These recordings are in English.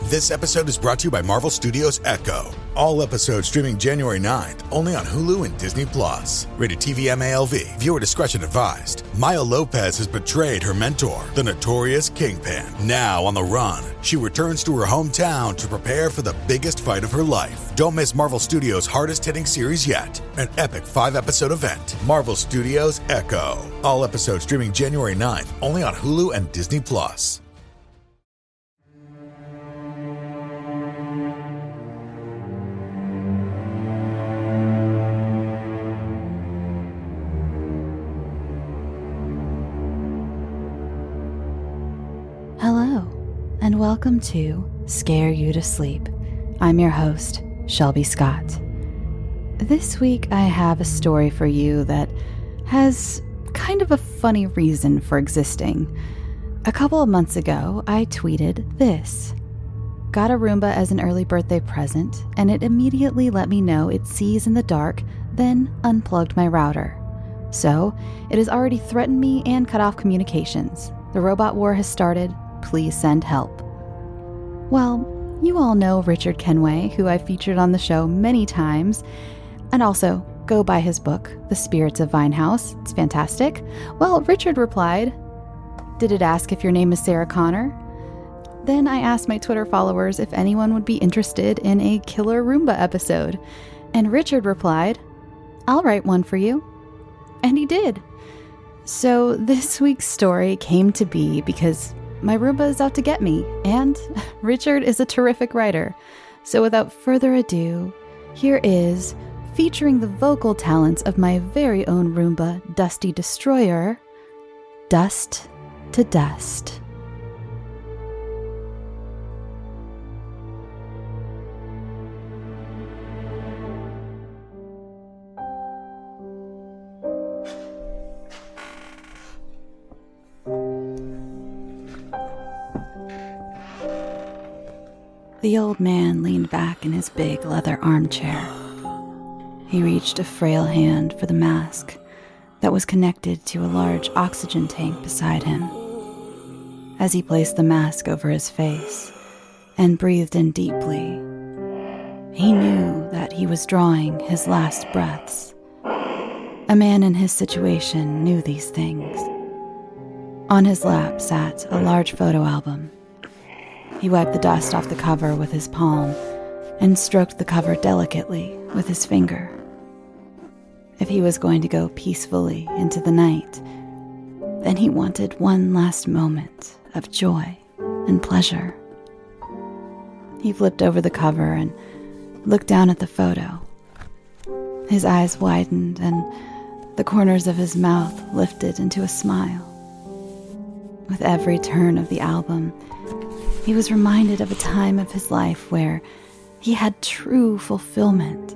This episode is brought to you by Marvel Studios Echo. All episodes streaming January 9th, only on Hulu and Disney+. Rated TV MALV. Viewer discretion advised. Maya Lopez has betrayed her mentor, the notorious Kingpin. Now on the run, she returns to her hometown to prepare for the biggest fight of her life. Don't miss Marvel Studios' hardest-hitting series yet. An epic 5-episode event. Marvel Studios Echo. All episodes streaming January 9th, only on Hulu and Disney+. Hello, and welcome to Scare You to Sleep. I'm your host, Shelby Scott. This week I have a story for you that has kind of a funny reason for existing. A couple of months ago, I tweeted this. Got a Roomba as an early birthday present, and it immediately let me know it sees in the dark, then unplugged my router. So, it has already threatened me and cut off communications. The robot war has started. Please send help. Well, you all know Richard Kenway, who I've featured on the show many times, and also go buy his book, The Spirits of Vinehouse. It's fantastic. Well, Richard replied, "Did it ask if your name is Sarah Connor?" Then I asked my Twitter followers if anyone would be interested in a killer Roomba episode, and Richard replied, "I'll write one for you." And he did. So this week's story came to be because my Roomba is out to get me, and Richard is a terrific writer. So without further ado, here is, featuring the vocal talents of my very own Roomba, Dusty Destroyer, Dust to Dust. The old man leaned back in his big leather armchair. He reached a frail hand for the mask that was connected to a large oxygen tank beside him. As he placed the mask over his face and breathed in deeply, he knew that he was drawing his last breaths. A man in his situation knew these things. On his lap sat a large photo album. He wiped the dust off the cover with his palm and stroked the cover delicately with his finger. If he was going to go peacefully into the night, then he wanted one last moment of joy and pleasure. He flipped over the cover and looked down at the photo. His eyes widened and the corners of his mouth lifted into a smile. With every turn of the album, he was reminded of a time of his life where he had true fulfillment.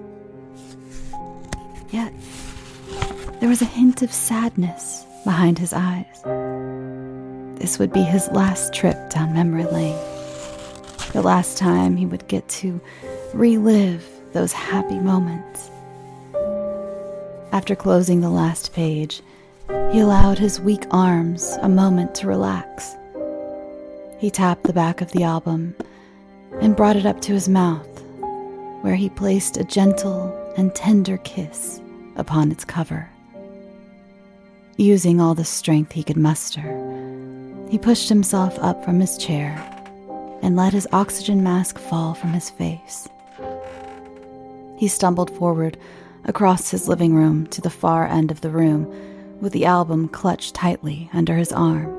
Yet, there was a hint of sadness behind his eyes. This would be his last trip down memory lane. The last time he would get to relive those happy moments. After closing the last page, he allowed his weak arms a moment to relax. He tapped the back of the album and brought it up to his mouth, where he placed a gentle and tender kiss upon its cover. Using all the strength he could muster, he pushed himself up from his chair and let his oxygen mask fall from his face. He stumbled forward across his living room to the far end of the room with the album clutched tightly under his arm.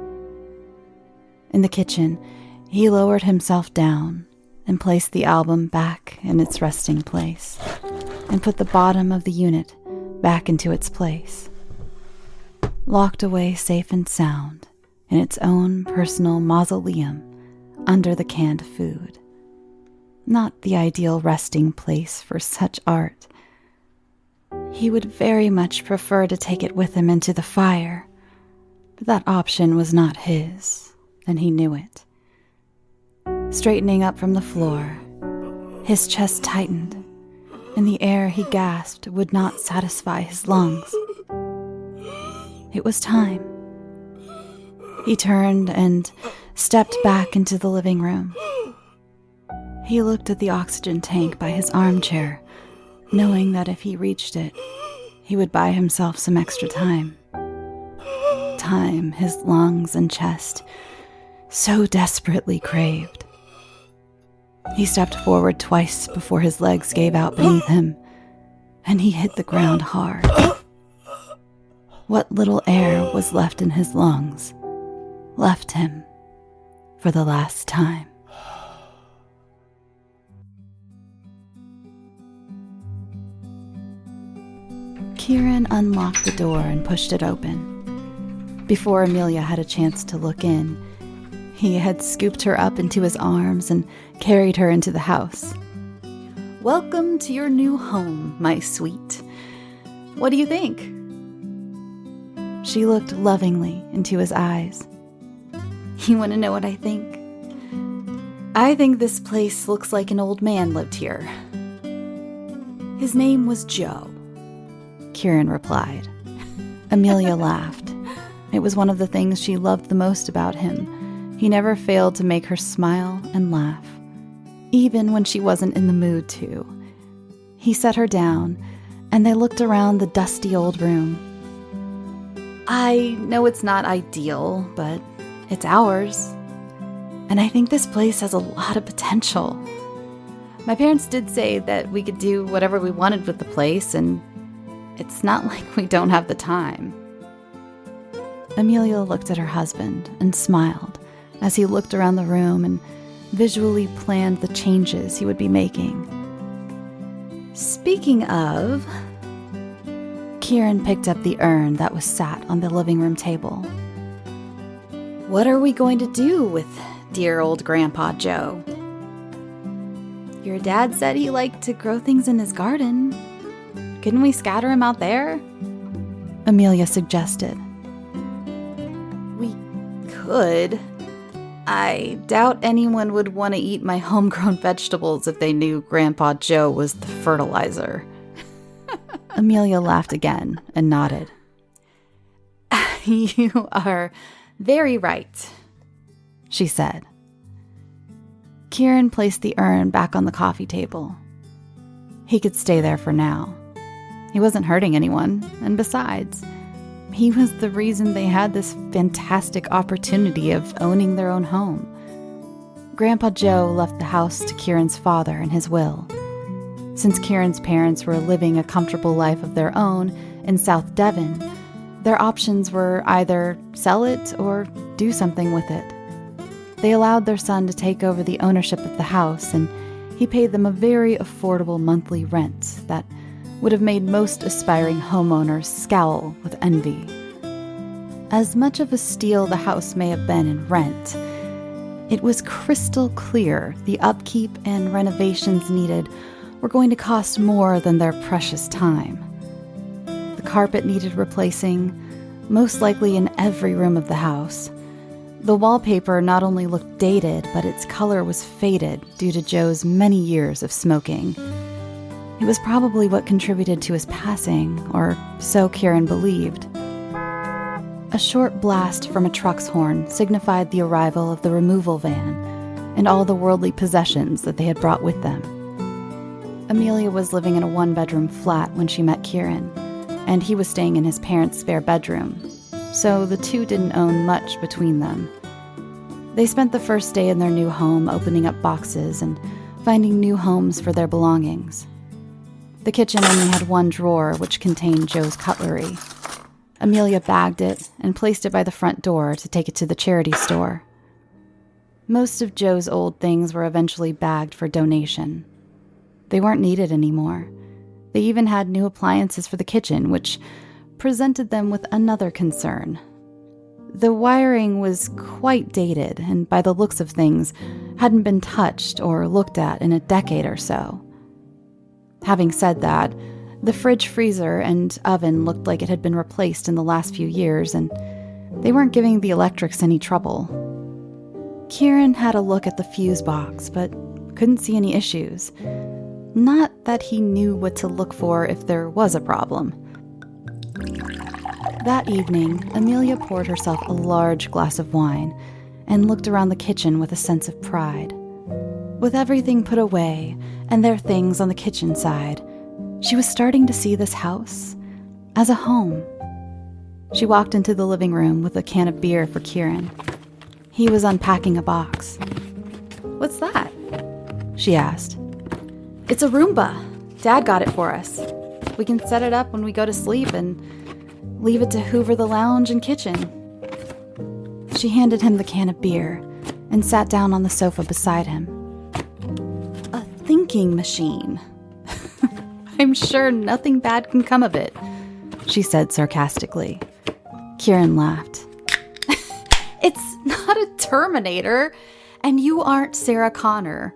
In the kitchen, he lowered himself down and placed the album back in its resting place and put the bottom of the unit back into its place. Locked away safe and sound in its own personal mausoleum under the canned food. Not the ideal resting place for such art. He would very much prefer to take it with him into the fire, but that option was not his. And he knew it. Straightening up from the floor, his chest tightened, and the air he gasped would not satisfy his lungs. It was time. He turned and stepped back into the living room. He looked at the oxygen tank by his armchair, knowing that if he reached it, he would buy himself some extra time. Time his lungs and chest so desperately craved. He stepped forward twice before his legs gave out beneath him, and he hit the ground hard. What little air was left in his lungs left him for the last time. Kieran unlocked the door and pushed it open. Before Amelia had a chance to look in, he had scooped her up into his arms and carried her into the house. "Welcome to your new home, my sweet. What do you think?" She looked lovingly into his eyes. "You want to know what I think? I think this place looks like an old man lived here. His name was Joe," Kieran replied. Amelia laughed. It was one of the things she loved the most about him. He never failed to make her smile and laugh, even when she wasn't in the mood to. He set her down, and they looked around the dusty old room. "I know it's not ideal, but it's ours. And I think this place has a lot of potential. My parents did say that we could do whatever we wanted with the place, and it's not like we don't have the time." Amelia looked at her husband and smiled as he looked around the room and visually planned the changes he would be making. "Speaking of," Kieran picked up the urn that was sat on the living room table. "What are we going to do with dear old Grandpa Joe? Your dad said he liked to grow things in his garden. Couldn't we scatter him out there?" Amelia suggested. "We could. I doubt anyone would want to eat my homegrown vegetables if they knew Grandpa Joe was the fertilizer." Amelia laughed again and nodded. "You are very right," she said. Kieran placed the urn back on the coffee table. He could stay there for now. He wasn't hurting anyone, and besides, he was the reason they had this fantastic opportunity of owning their own home. Grandpa Joe left the house to Kieran's father in his will. Since Kieran's parents were living a comfortable life of their own in South Devon, their options were either sell it or do something with it. They allowed their son to take over the ownership of the house, and he paid them a very affordable monthly rent that would have made most aspiring homeowners scowl with envy. As much of a steal the house may have been in rent, it was crystal clear the upkeep and renovations needed were going to cost more than their precious time. The carpet needed replacing, most likely in every room of the house. The wallpaper not only looked dated, but its color was faded due to Joe's many years of smoking. It was probably what contributed to his passing, or so Kieran believed. A short blast from a truck's horn signified the arrival of the removal van and all the worldly possessions that they had brought with them. Amelia was living in a one-bedroom flat when she met Kieran, and he was staying in his parents' spare bedroom, so the two didn't own much between them. They spent the first day in their new home opening up boxes and finding new homes for their belongings. The kitchen only had one drawer, which contained Joe's cutlery. Amelia bagged it and placed it by the front door to take it to the charity store. Most of Joe's old things were eventually bagged for donation. They weren't needed anymore. They even had new appliances for the kitchen, which presented them with another concern. The wiring was quite dated, and by the looks of things, hadn't been touched or looked at in a decade or so. Having said that, the fridge, freezer, and oven looked like it had been replaced in the last few years, and they weren't giving the electrics any trouble. Kieran had a look at the fuse box, but couldn't see any issues. Not that he knew what to look for if there was a problem. That evening, Amelia poured herself a large glass of wine and looked around the kitchen with a sense of pride. With everything put away and their things on the kitchen side, she was starting to see this house as a home. She walked into the living room with a can of beer for Kieran. He was unpacking a box. "What's that?" she asked. "It's a Roomba. Dad got it for us. We can set it up when we go to sleep and leave it to hoover the lounge and kitchen." She handed him the can of beer and sat down on the sofa beside him. "A thinking machine. I'm sure nothing bad can come of it," she said sarcastically. Kieran laughed. "It's not a Terminator, and you aren't Sarah Connor.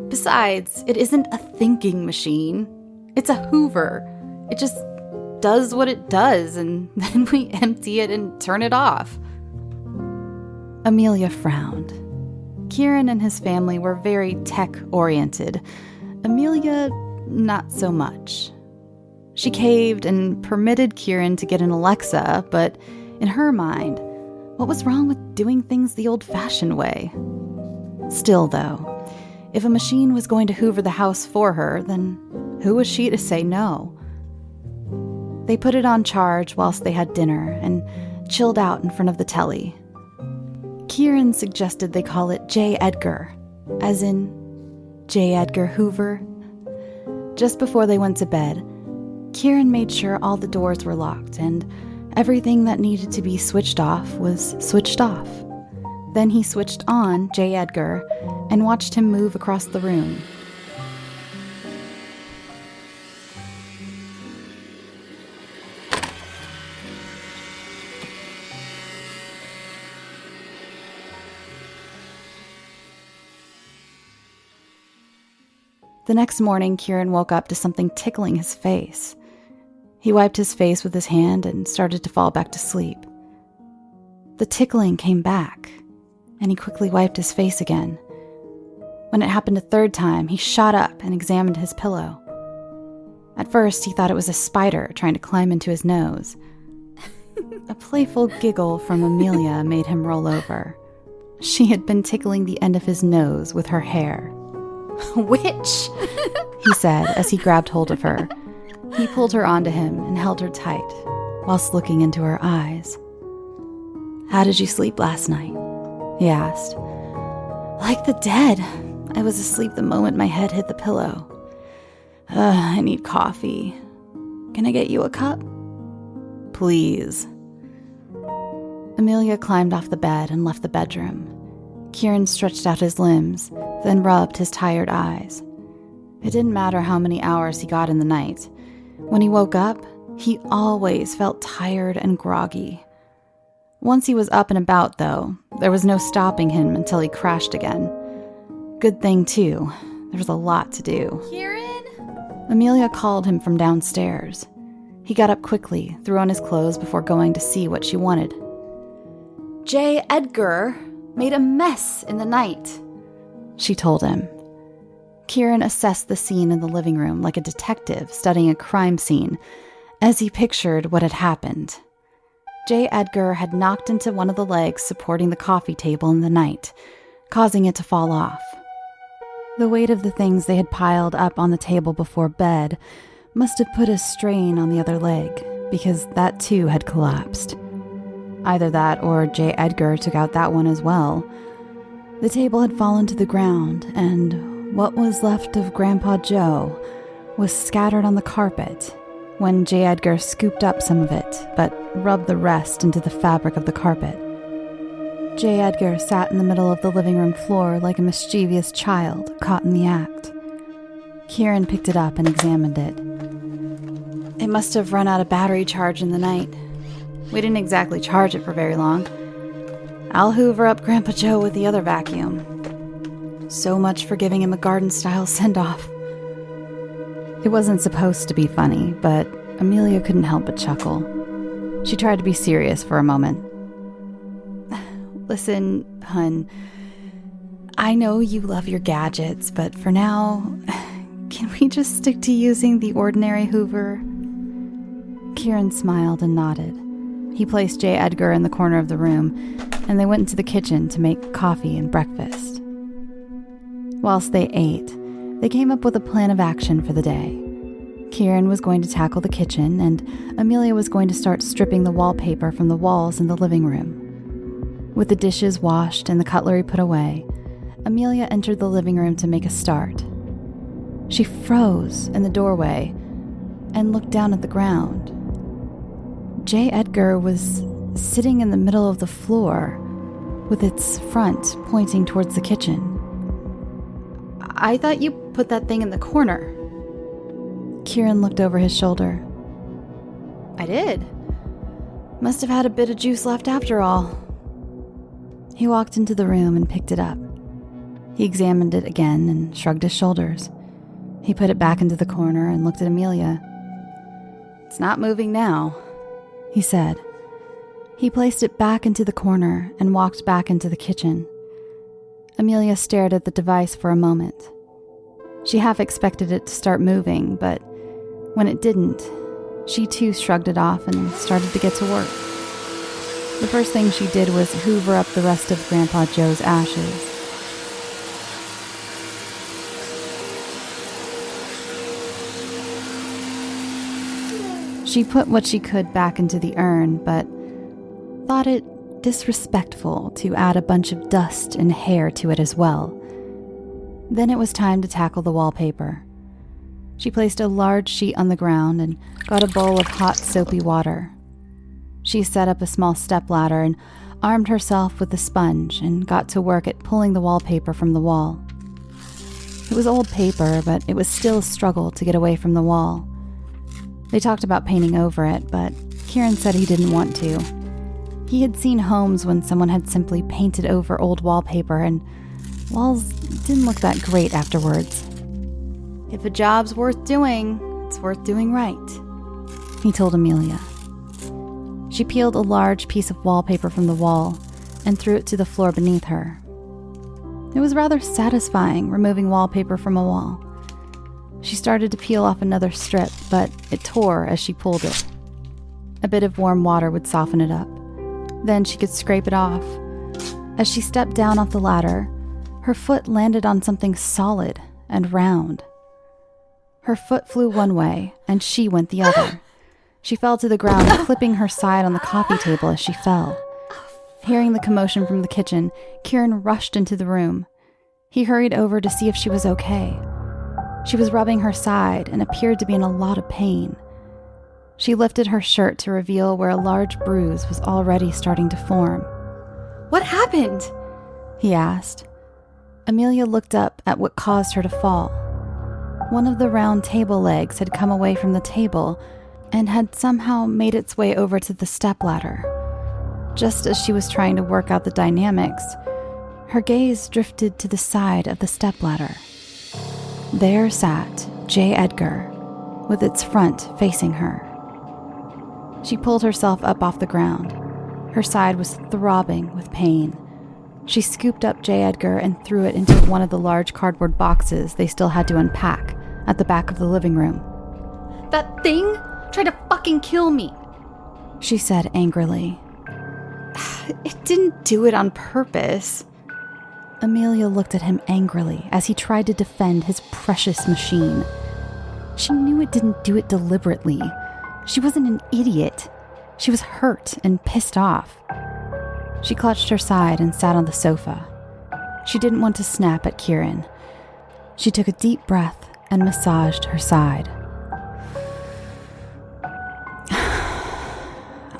Besides, it isn't a thinking machine. It's a Hoover. It just does what it does, and then we empty it and turn it off." Amelia frowned. Kieran and his family were very tech-oriented. Amelia, not so much. She caved and permitted Kieran to get an Alexa, but in her mind, what was wrong with doing things the old-fashioned way? Still, though, if a machine was going to hoover the house for her, then who was she to say no? They put it on charge whilst they had dinner and chilled out in front of the telly. Kieran suggested they call it J. Edgar, as in J. Edgar Hoover. Just before they went to bed, Kieran made sure all the doors were locked and everything that needed to be switched off was switched off. Then he switched on J. Edgar and watched him move across the room. The next morning, Kieran woke up to something tickling his face. He wiped his face with his hand and started to fall back to sleep. The tickling came back, and he quickly wiped his face again. When it happened a third time, he shot up and examined his pillow. At first, he thought it was a spider trying to climb into his nose. A playful giggle from Amelia made him roll over. She had been tickling the end of his nose with her hair. "Witch!" he said as he grabbed hold of her. He pulled her onto him and held her tight, whilst looking into her eyes. "How did you sleep last night?" he asked. "Like the dead. I was asleep the moment my head hit the pillow. I need coffee. Can I get you a cup?" "Please." Amelia climbed off the bed and left the bedroom. Kieran stretched out his limbs, then rubbed his tired eyes. It didn't matter how many hours he got in the night. When he woke up, he always felt tired and groggy. Once he was up and about, though, there was no stopping him until he crashed again. Good thing, too. There was a lot to do. "Kieran?" Amelia called him from downstairs. He got up quickly, threw on his clothes before going to see what she wanted. "J. Edgar made a mess in the night," she told him. Kieran assessed the scene in the living room like a detective studying a crime scene as he pictured what had happened. J. Edgar had knocked into one of the legs supporting the coffee table in the night, causing it to fall off. The weight of the things they had piled up on the table before bed must have put a strain on the other leg, because that too had collapsed. Either that or J. Edgar took out that one as well. The table had fallen to the ground, and what was left of Grandpa Joe was scattered on the carpet when J. Edgar scooped up some of it, but rubbed the rest into the fabric of the carpet. J. Edgar sat in the middle of the living room floor like a mischievous child caught in the act. Kieran picked it up and examined it. It must have run out of battery charge in the night. We didn't exactly charge it for very long. I'll hoover up Grandpa Joe with the other vacuum. So much for giving him a garden-style send-off. It wasn't supposed to be funny, but Amelia couldn't help but chuckle. She tried to be serious for a moment. Listen, hun, I know you love your gadgets, but for now, can we just stick to using the ordinary Hoover? Kieran smiled and nodded. He placed J. Edgar in the corner of the room, and they went into the kitchen to make coffee and breakfast. Whilst they ate, they came up with a plan of action for the day. Kieran was going to tackle the kitchen, and Amelia was going to start stripping the wallpaper from the walls in the living room. With the dishes washed and the cutlery put away, Amelia entered the living room to make a start. She froze in the doorway and looked down at the ground. J. Edgar was sitting in the middle of the floor with its front pointing towards the kitchen. "I thought you put that thing in the corner." Kieran looked over his shoulder. "I did. Must have had a bit of juice left after all." He walked into the room and picked it up. He examined it again and shrugged his shoulders. He put it back into the corner and looked at Amelia. "It's not moving now," he said. He placed it back into the corner and walked back into the kitchen. Amelia stared at the device for a moment. She half expected it to start moving, but when it didn't, she too shrugged it off and started to get to work. The first thing she did was hoover up the rest of Grandpa Joe's ashes. She put what she could back into the urn, but thought it disrespectful to add a bunch of dust and hair to it as well. Then it was time to tackle the wallpaper. She placed a large sheet on the ground and got a bowl of hot, soapy water. She set up a small stepladder and armed herself with a sponge and got to work at pulling the wallpaper from the wall. It was old paper, but it was still a struggle to get away from the wall. They talked about painting over it, but Kieran said he didn't want to. He had seen homes when someone had simply painted over old wallpaper, and walls didn't look that great afterwards. "If a job's worth doing, it's worth doing right," he told Amelia. She peeled a large piece of wallpaper from the wall and threw it to the floor beneath her. It was rather satisfying removing wallpaper from a wall. She started to peel off another strip, but it tore as she pulled it. A bit of warm water would soften it up. Then she could scrape it off. As she stepped down off the ladder, her foot landed on something solid and round. Her foot flew one way, and she went the other. She fell to the ground, clipping her side on the coffee table as she fell. Hearing the commotion from the kitchen, Kieran rushed into the room. He hurried over to see if she was okay. She was rubbing her side and appeared to be in a lot of pain. She lifted her shirt to reveal where a large bruise was already starting to form. "What happened?" he asked. Amelia looked up at what caused her to fall. One of the round table legs had come away from the table and had somehow made its way over to the stepladder. Just as she was trying to work out the dynamics, her gaze drifted to the side of the stepladder. There sat J. Edgar, with its front facing her. She pulled herself up off the ground. Her side was throbbing with pain. She scooped up J. Edgar and threw it into one of the large cardboard boxes they still had to unpack at the back of the living room. "That thing tried to fucking kill me," she said angrily. "It didn't do it on purpose." Amelia looked at him angrily as he tried to defend his precious machine. She knew it didn't do it deliberately. She wasn't an idiot. She was hurt and pissed off. She clutched her side and sat on the sofa. She didn't want to snap at Kieran. She took a deep breath and massaged her side.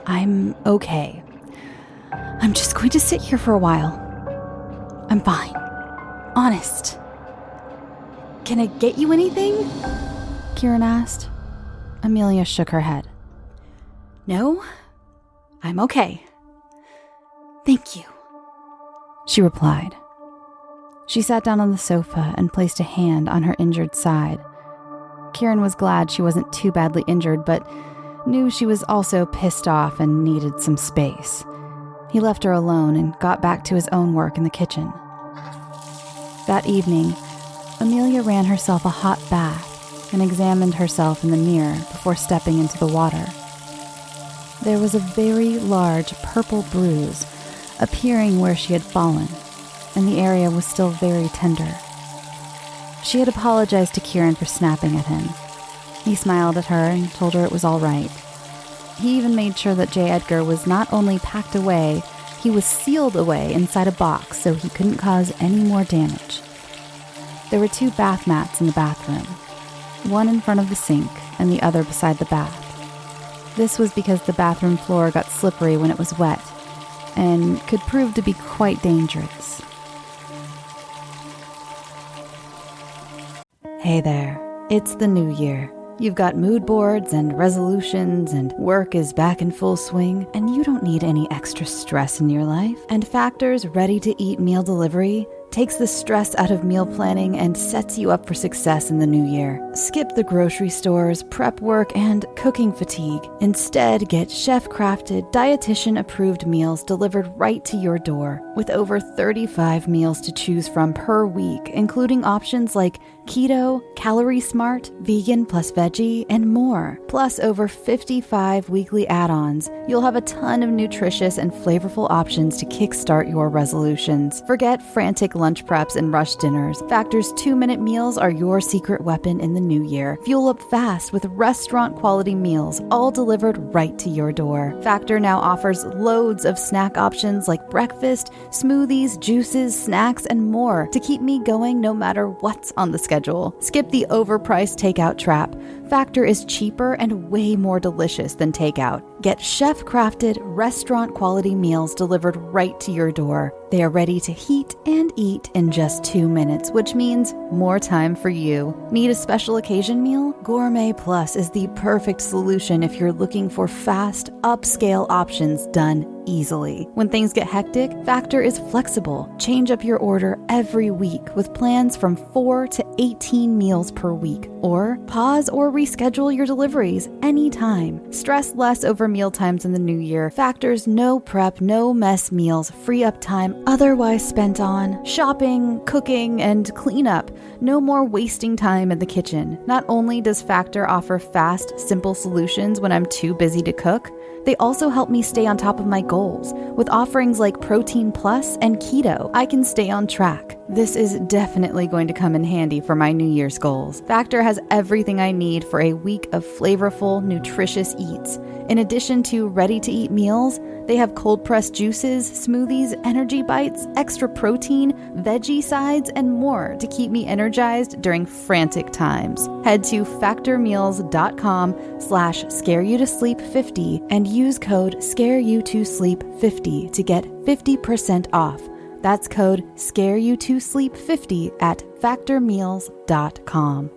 "I'm okay. I'm just going to sit here for a while. I'm fine. Honest." "Can I get you anything?" Kieran asked. Amelia shook her head. "No, I'm okay. Thank you," she replied. She sat down on the sofa and placed a hand on her injured side. Kieran was glad she wasn't too badly injured, but knew she was also pissed off and needed some space. He left her alone and got back to his own work in the kitchen. That evening, Amelia ran herself a hot bath and examined herself in the mirror before stepping into the water. There was a very large purple bruise appearing where she had fallen, and the area was still very tender. She had apologized to Kieran for snapping at him. He smiled at her and told her it was all right. He even made sure that J. Edgar was not only packed away, he was sealed away inside a box so he couldn't cause any more damage. There were 2 bath mats in the bathroom, one in front of the sink and the other beside the bath. This was because the bathroom floor got slippery when it was wet and could prove to be quite dangerous. Hey there, it's the new year. You've got mood boards and resolutions, and work is back in full swing, and you don't need any extra stress in your life. And Factor's ready-to-eat meal delivery takes the stress out of meal planning and sets you up for success in the new year. Skip the grocery stores, prep work, and cooking fatigue. Instead, get chef-crafted, dietitian-approved meals delivered right to your door, with over 35 meals to choose from per week, including options like keto, calorie smart, vegan plus veggie, and more. Plus over 55 weekly add-ons. You'll have a ton of nutritious and flavorful options to kickstart your resolutions. Forget frantic lunch preps and rush dinners. Factor's 2-minute meals are your secret weapon in the new year. Fuel up fast with restaurant-quality meals, all delivered right to your door. Factor now offers loads of snack options like breakfast, smoothies, juices, snacks, and more to keep me going no matter what's on the schedule. Skip the overpriced takeout trap. Factor is cheaper and way more delicious than takeout. Get chef-crafted, restaurant-quality meals delivered right to your door. They are ready to heat and eat in just 2 minutes, which means more time for you. Need a special occasion meal? Gourmet Plus is the perfect solution if you're looking for fast, upscale options done easily. When things get hectic, Factor is flexible. Change up your order every week with plans from 4 to 18 meals per week. Or pause or reschedule your deliveries anytime. Stress less over meal times in the new year. Factor's no prep, no mess meals free up time otherwise spent on shopping, cooking, and cleanup. No more wasting time in the kitchen. Not only does Factor offer fast, simple solutions when I'm too busy to cook, they also help me stay on top of my goals. With offerings like Protein Plus and Keto, I can stay on track. This is definitely going to come in handy for my New Year's goals. Factor has everything I need for a week of flavorful, nutritious eats. In addition to ready-to-eat meals, they have cold-pressed juices, smoothies, energy bites, extra protein, veggie sides, and more to keep me energized during frantic times. Head to factormeals.com/scareyoutosleep50 and use code scareyoutosleep50 to get 50% off. That's code scareyoutosleep50 at factormeals.com.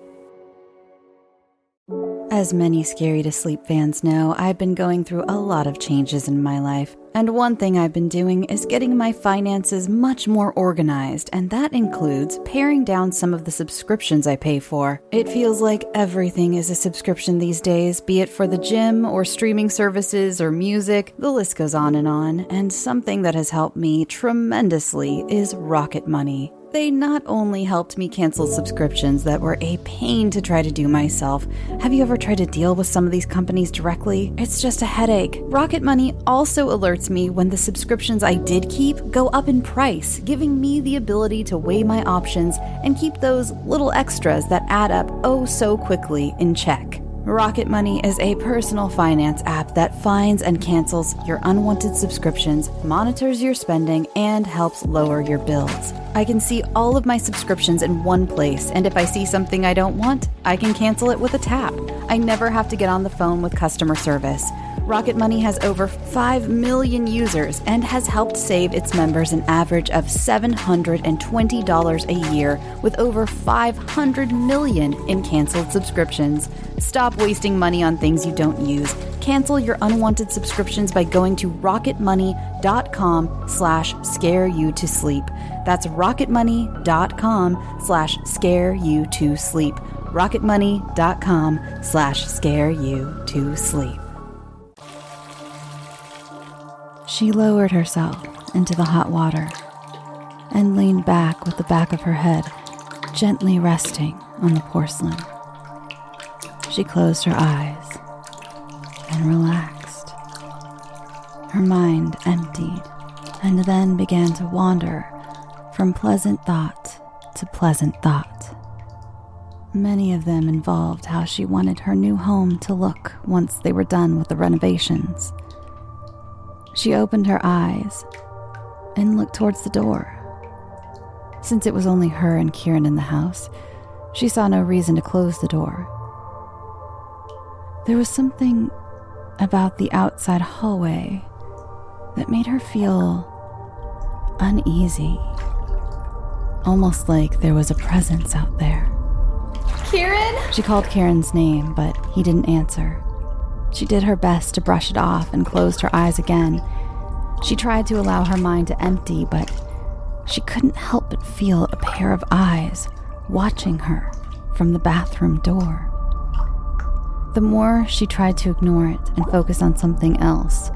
As many Scary to Sleep fans know, I've been going through a lot of changes in my life. And one thing I've been doing is getting my finances much more organized, and that includes paring down some of the subscriptions I pay for. It feels like everything is a subscription these days, be it for the gym or streaming services or music, the list goes on, and something that has helped me tremendously is Rocket Money. They not only helped me cancel subscriptions that were a pain to try to do myself. Have you ever tried to deal with some of these companies directly? It's just a headache. Rocket Money also alerts me when the subscriptions I did keep go up in price, giving me the ability to weigh my options and keep those little extras that add up oh so quickly in check. Rocket Money is a personal finance app that finds and cancels your unwanted subscriptions, monitors your spending, and helps lower your bills. I can see all of my subscriptions in one place, and if I see something I don't want, I can cancel it with a tap. I never have to get on the phone with customer service. Rocket Money has over 5 million users and has helped save its members an average of $720 a year with over 500 million in canceled subscriptions. Stop wasting money on things you don't use. Cancel your unwanted subscriptions by going to rocketmoney.com/scareyoutosleep. That's rocketmoney.com/scareyoutosleep. rocketmoney.com/scareyoutosleep. She lowered herself into the hot water and leaned back with the back of her head gently resting on the porcelain. She closed her eyes and relaxed. Her mind emptied and then began to wander from pleasant thought to pleasant thought. Many of them involved how she wanted her new home to look once they were done with the renovations. She opened her eyes and looked towards the door. Since it was only her and Kieran in the house, she saw no reason to close the door. There was something about the outside hallway that made her feel uneasy, almost like there was a presence out there. Kieran? She called Kieran's name, but he didn't answer. She did her best to brush it off and closed her eyes again. She tried to allow her mind to empty, but she couldn't help but feel a pair of eyes watching her from the bathroom door. The more she tried to ignore it and focus on something else,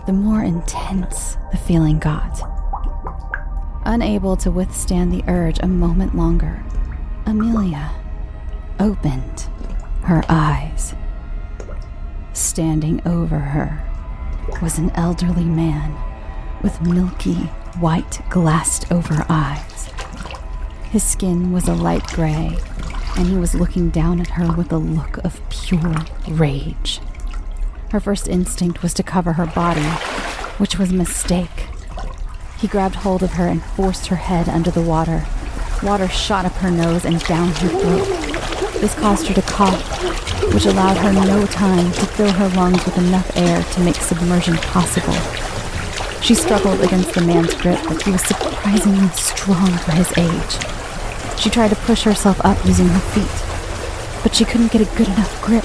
the more intense the feeling got. Unable to withstand the urge a moment longer, Amelia opened her eyes. Standing over her was an elderly man with milky, white, glassed-over eyes. His skin was a light gray, and he was looking down at her with a look of pure rage. Her first instinct was to cover her body, which was a mistake. He grabbed hold of her and forced her head under the water. Water shot up her nose and down her throat. This caused her to cough, which allowed her no time to fill her lungs with enough air to make submersion possible. She struggled against the man's grip, but he was surprisingly strong for his age. She tried to push herself up using her feet, but she couldn't get a good enough grip.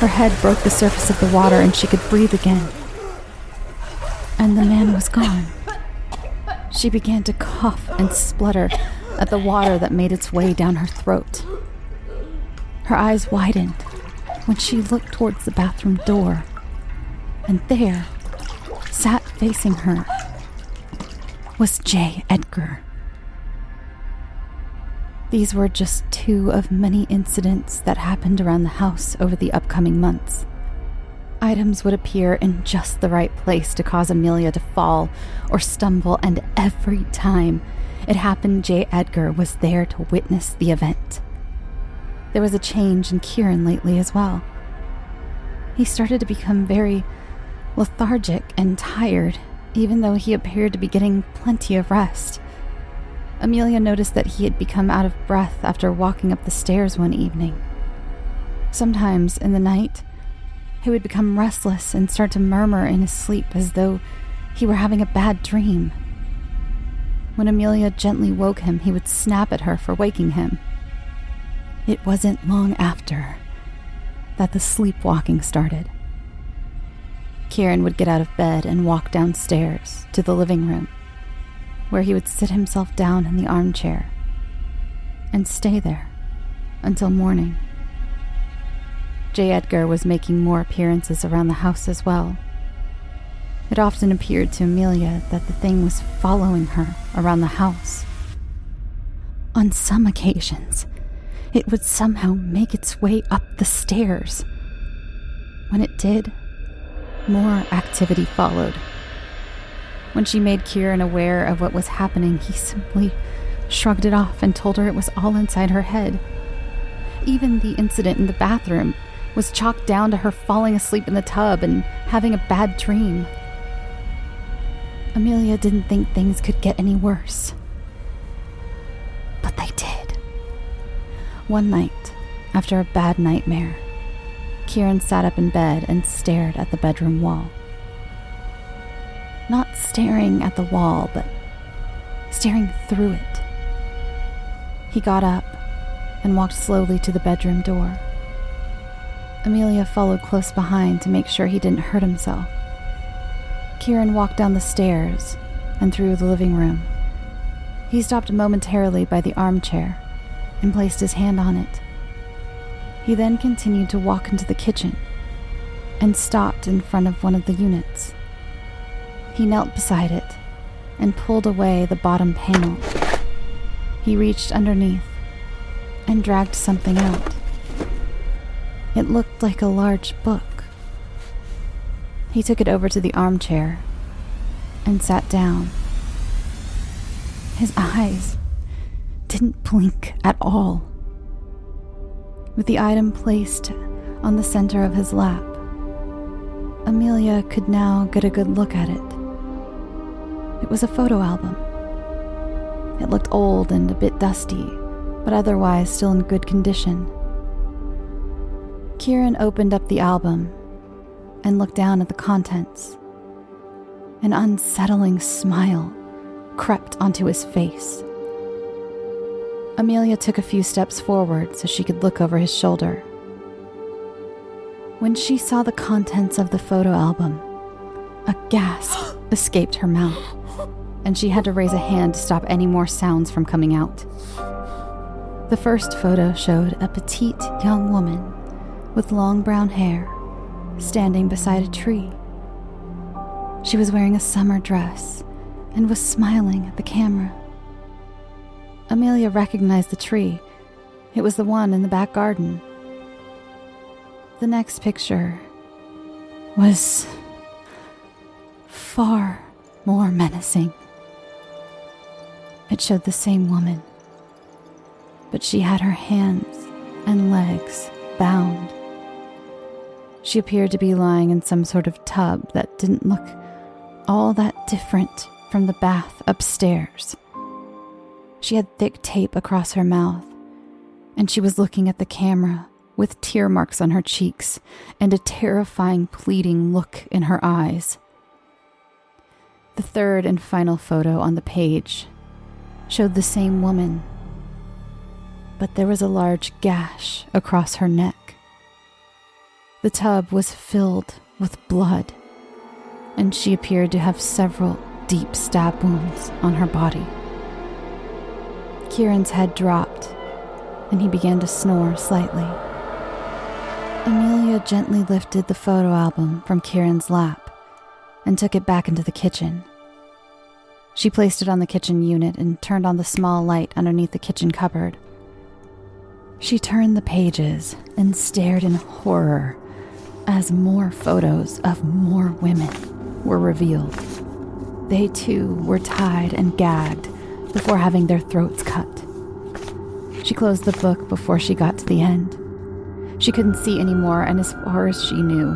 Her head broke the surface of the water and she could breathe again. And the man was gone. She began to cough and splutter at the water that made its way down her throat. Her eyes widened when she looked towards the bathroom door, and there, sat facing her, was J. Edgar. These were just two of many incidents that happened around the house over the upcoming months. Items would appear in just the right place to cause Amelia to fall or stumble, and every time it happened, J. Edgar was there to witness the event. There was a change in Kieran lately as well. He started to become very lethargic and tired, even though he appeared to be getting plenty of rest. Amelia noticed that he had become out of breath after walking up the stairs one evening. Sometimes in the night, he would become restless and start to murmur in his sleep as though he were having a bad dream. When Amelia gently woke him, he would snap at her for waking him. It wasn't long after that the sleepwalking started. Kieran would get out of bed and walk downstairs to the living room, where he would sit himself down in the armchair and stay there until morning. J. Edgar was making more appearances around the house as well. It often appeared to Amelia that the thing was following her around the house. On some occasions, it would somehow make its way up the stairs. When it did, more activity followed. When she made Kieran aware of what was happening, he simply shrugged it off and told her it was all inside her head. Even the incident in the bathroom was chalked down to her falling asleep in the tub and having a bad dream. Amelia didn't think things could get any worse. But they did. One night, after a bad nightmare, Kieran sat up in bed and stared at the bedroom wall. Not staring at the wall, but staring through it. He got up and walked slowly to the bedroom door. Amelia followed close behind to make sure he didn't hurt himself. Kieran walked down the stairs and through the living room. He stopped momentarily by the armchair and placed his hand on it. He then continued to walk into the kitchen and stopped in front of one of the units. He knelt beside it and pulled away the bottom panel. He reached underneath and dragged something out. It looked like a large book. He took it over to the armchair and sat down. His eyes didn't blink at all. with the item placed on the center of his lap. Amelia could now get a good look at it. It was a photo album. It looked old and a bit dusty, but otherwise still in good condition. Kieran opened up the album and looked down at the contents. An unsettling smile crept onto his face. Amelia took a few steps forward so she could look over his shoulder. When she saw the contents of the photo album, a gasp escaped her mouth, and she had to raise a hand to stop any more sounds from coming out. The first photo showed a petite young woman with long brown hair standing beside a tree. She was wearing a summer dress and was smiling at the camera. Amelia recognized the tree. It was the one in the back garden. The next picture was far more menacing. It showed the same woman, but she had her hands and legs bound. She appeared to be lying in some sort of tub that didn't look all that different from the bath upstairs. She had thick tape across her mouth, and she was looking at the camera with tear marks on her cheeks and a terrifying, pleading look in her eyes. The third and final photo on the page showed the same woman, but there was a large gash across her neck. The tub was filled with blood, and she appeared to have several deep stab wounds on her body. Kieran's head dropped, and he began to snore slightly. Amelia gently lifted the photo album from Kieran's lap and took it back into the kitchen. She placed it on the kitchen unit and turned on the small light underneath the kitchen cupboard. She turned the pages and stared in horror as more photos of more women were revealed. They too were tied and gagged before having their throats cut. She closed the book before she got to the end. She couldn't see anymore, and as far as she knew,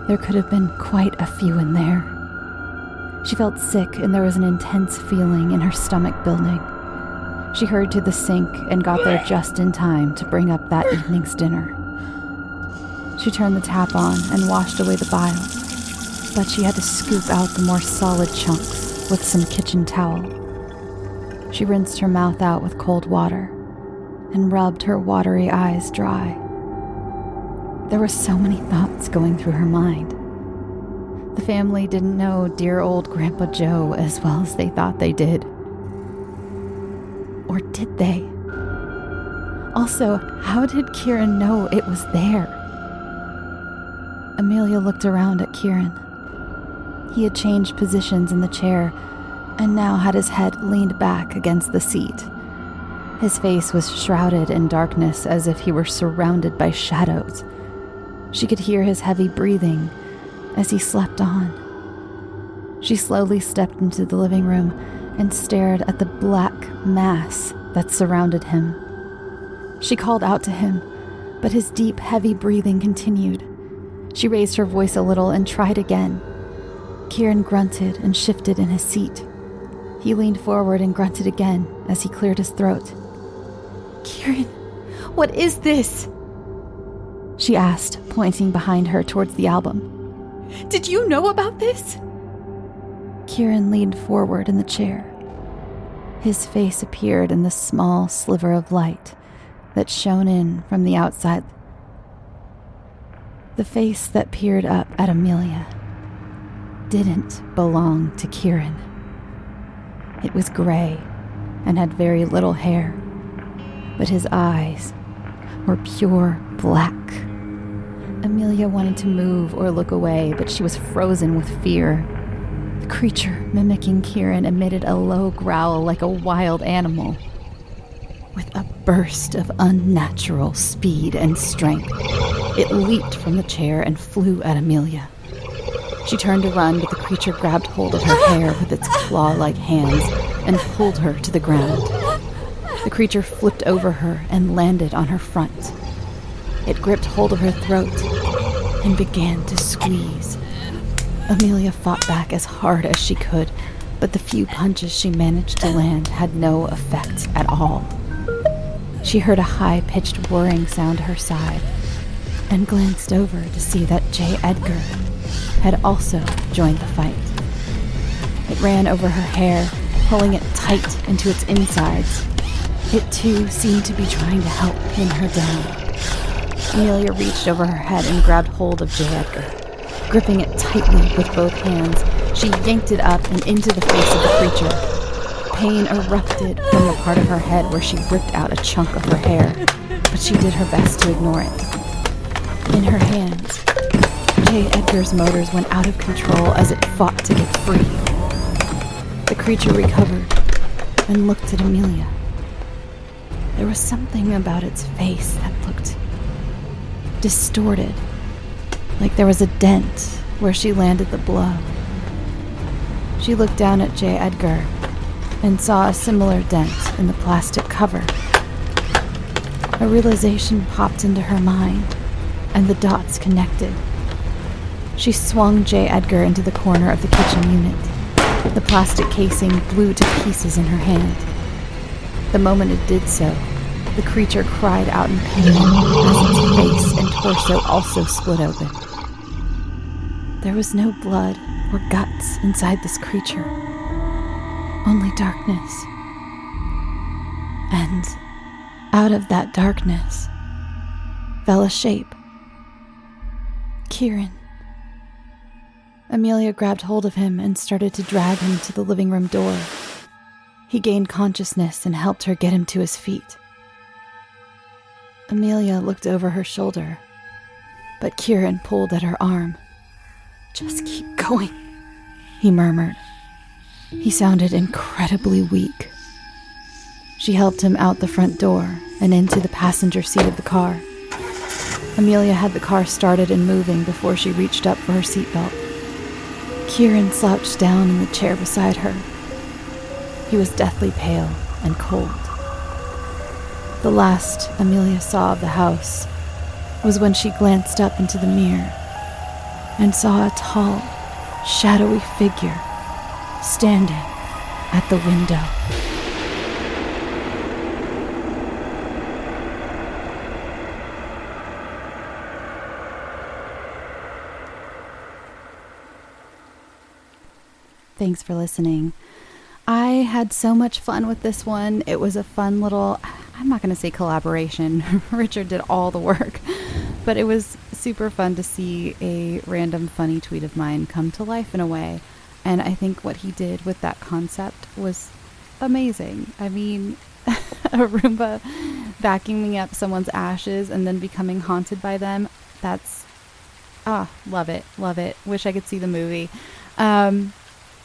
there could have been quite a few in there. She felt sick, and there was an intense feeling in her stomach building. She hurried to the sink and got there just in time to bring up that evening's dinner. She turned the tap on and washed away the bile, but she had to scoop out the more solid chunks with some kitchen towel. She rinsed her mouth out with cold water and rubbed her watery eyes dry. There were so many thoughts going through her mind. The family didn't know dear old Grandpa Joe as well as they thought they did. Or did they? Also, how did Kieran know it was there? Amelia looked around at Kieran. He had changed positions in the chair and now had his head leaned back against the seat. His face was shrouded in darkness as if he were surrounded by shadows. She could hear his heavy breathing as he slept on. She slowly stepped into the living room and stared at the black mass that surrounded him. She called out to him, but his deep, heavy breathing continued. She raised her voice a little and tried again. Kieran grunted and shifted in his seat. He leaned forward and grunted again as he cleared his throat. "Kieran, what is this?" she asked, pointing behind her towards the album. "Did you know about this?" Kieran leaned forward in the chair. His face appeared in the small sliver of light that shone in from the outside. The face that peered up at Amelia didn't belong to Kieran. It was gray and had very little hair, but his eyes were pure black. Amelia wanted to move or look away, but she was frozen with fear. The creature mimicking Kieran emitted a low growl like a wild animal. With a burst of unnatural speed and strength, it leaped from the chair and flew at Amelia. She turned to run, but the creature grabbed hold of her hair with its claw-like hands and pulled her to the ground. The creature flipped over her and landed on her front. It gripped hold of her throat and began to squeeze. Amelia fought back as hard as she could, but the few punches she managed to land had no effect at all. She heard a high-pitched whirring sound at her side and glanced over to see that J. Edgar had also joined the fight. It ran over her hair, pulling it tight into its insides. It too seemed to be trying to help pin her down. Amelia reached over her head and grabbed hold of J. Edgar. Gripping it tightly with both hands, she yanked it up and into the face of the creature. Pain erupted from the part of her head where she ripped out a chunk of her hair, but she did her best to ignore it. In her hands, J. Edgar's motors went out of control as it fought to get free. The creature recovered and looked at Amelia. There was something about its face that looked distorted, like there was a dent where she landed the blow. She looked down at J. Edgar and saw a similar dent in the plastic cover. A realization popped into her mind, and the dots connected. She swung J. Edgar into the corner of the kitchen unit. The plastic casing blew to pieces in her hand. The moment it did so, the creature cried out in pain as its face and torso also split open. There was no blood or guts inside this creature, only darkness. And out of that darkness fell a shape. Kieran. Amelia grabbed hold of him and started to drag him to the living room door. He gained consciousness and helped her get him to his feet. Amelia looked over her shoulder, but Kieran pulled at her arm. "Just keep going," he murmured. He sounded incredibly weak. She helped him out the front door and into the passenger seat of the car. Amelia had the car started and moving before she reached up for her seatbelt. Kieran slouched down in the chair beside her. He was deathly pale and cold. The last Amelia saw of the house was when she glanced up into the mirror and saw a tall, shadowy figure standing at the window. Thanks for listening. I had so much fun with this one. It was a fun little, I'm not going to say collaboration. Richard did all the work. But it was super fun to see a random funny tweet of mine come to life in a way. And I think what he did with that concept was amazing. I mean, a Roomba vacuuming up someone's ashes and then becoming haunted by them. That's, love it. Love it. Wish I could see the movie.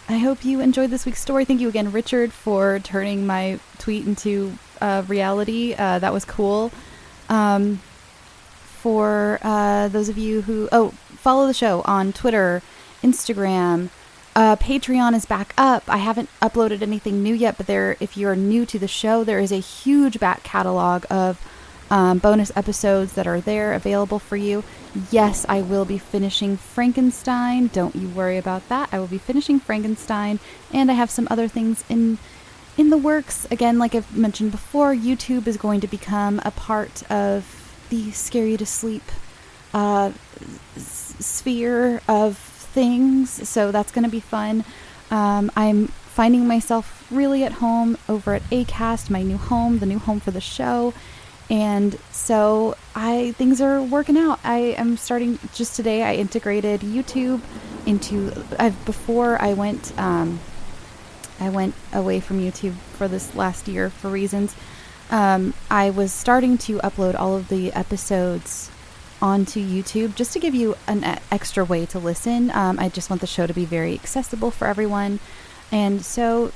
I hope you enjoyed this week's story. Thank you again, Richard, for turning my tweet into reality. That was cool. For those of you who follow the show on Twitter, Instagram, Patreon is back up. I haven't uploaded anything new yet, but if you're new to the show, there is a huge back catalog of bonus episodes that are there available for you. Yes, I will be finishing Frankenstein. Don't you worry about that. I will be finishing Frankenstein, and I have some other things in the works. Again, like I've mentioned before, YouTube is going to become a part of the Scare You to Sleep sphere of things, so that's going to be fun. I'm finding myself really at home over at Acast, my new home, the new home for the show. And so things are working out. I am starting, just today I integrated YouTube into, before I went away from YouTube for this last year for reasons. I was starting to upload all of the episodes onto YouTube just to give you an extra way to listen. I just want the show to be very accessible for everyone. And so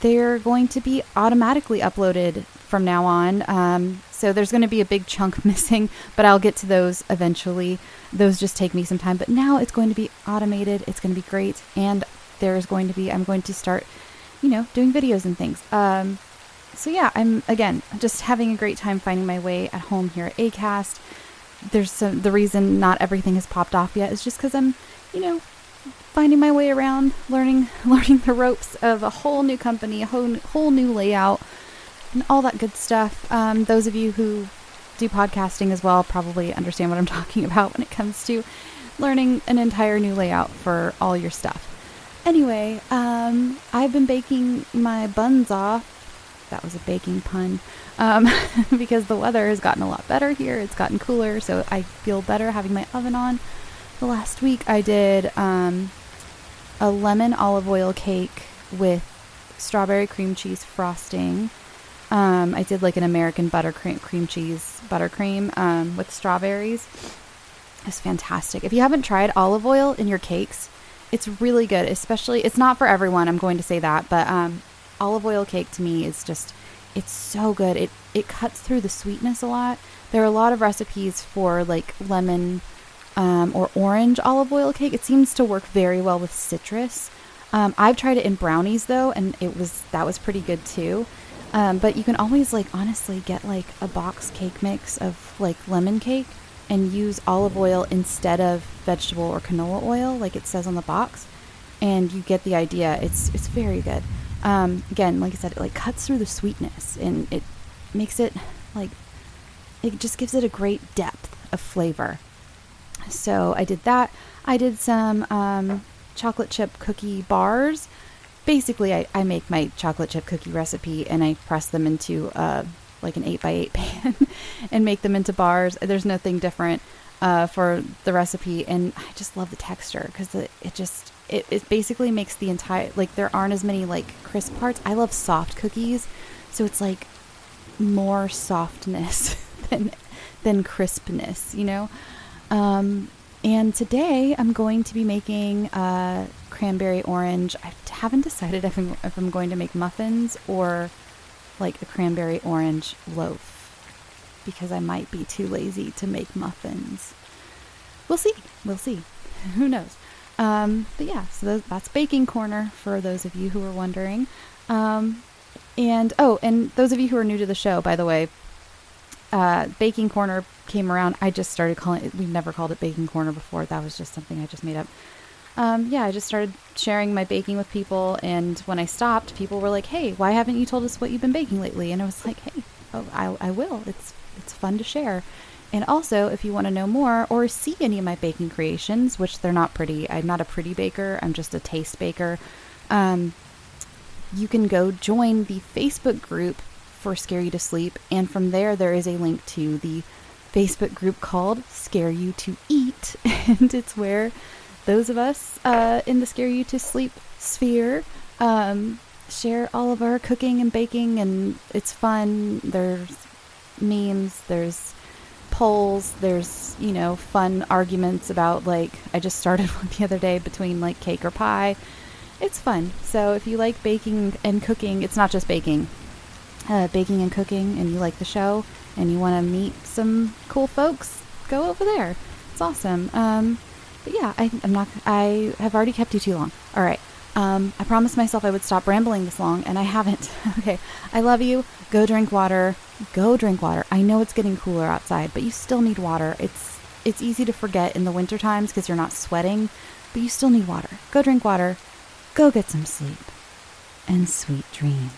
they're going to be automatically uploaded from now on. So there's going to be a big chunk missing, but I'll get to those eventually. Those just take me some time, but now it's going to be automated. It's going to be great. And I'm going to start, doing videos and things. So yeah, I'm, again, just having a great time finding my way at home here at Acast. the reason not everything has popped off yet is just because I'm, finding my way around, learning the ropes of a whole new company, a whole new layout, and all that good stuff. Those of you who do podcasting as well probably understand what I'm talking about when it comes to learning an entire new layout for all your stuff. Anyway, I've been baking my buns off. That was a baking pun. Because the weather has gotten a lot better here. It's gotten cooler, so I feel better having my oven on. The last week I did a lemon olive oil cake with strawberry cream cheese frosting. I did like an American cream cheese buttercream with strawberries. It's fantastic. If you haven't tried olive oil in your cakes, it's really good. Especially, it's not for everyone, I'm going to say that, but olive oil cake to me is just, it's so good. It cuts through the sweetness a lot. There are a lot of recipes for like lemon or orange olive oil cake. It seems to work very well with citrus. I've tried it in brownies though, and that was pretty good too. But you can always honestly get a box cake mix of lemon cake and use olive oil instead of vegetable or canola oil like it says on the box, and you get the idea. It's very good. Again, like I said, it cuts through the sweetness, and it makes it it just gives it a great depth of flavor. So I did that. I did some chocolate chip cookie bars. Basically, I make my chocolate chip cookie recipe and I press them into an 8x8 pan and make them into bars. There's nothing different for the recipe, and I just love the texture because it basically makes the entire, there aren't as many crisp parts. I love soft cookies, so it's more softness than crispness, and today I'm going to be making cranberry orange. I haven't decided if I'm going to make muffins or a cranberry orange loaf, because I might be too lazy to make muffins. We'll see. Who knows? But yeah, so that's Baking Corner for those of you who are wondering. And those of you who are new to the show, by the way, Baking Corner came around. I just started calling it, we've never called it Baking Corner before. That was just something I just made up. I just started sharing my baking with people, and when I stopped, people were like, hey, why haven't you told us what you've been baking lately? And I was like, hey, I will. It's fun to share. And also, if you want to know more or see any of my baking creations, which they're not pretty, I'm not a pretty baker, I'm just a taste baker, you can go join the Facebook group for Scare You to Sleep, and from there is a link to the Facebook group called Scare You to Eat, and it's where those of us in the Scare You to Sleep sphere share all of our cooking and baking, and it's fun. There's memes, there's polls, there's fun arguments about I just started one the other day between cake or pie. It's fun. So if you like baking and cooking, it's not just baking and cooking, and you like the show and you want to meet some cool folks, go over there. It's awesome. But yeah, I have already kept you too long. All right. I promised myself I would stop rambling this long, and I haven't. Okay. I love you. Go drink water. I know it's getting cooler outside, but you still need water. It's easy to forget in the winter times because you're not sweating, but you still need water. Go drink water. Go get some sleep. And sweet dreams.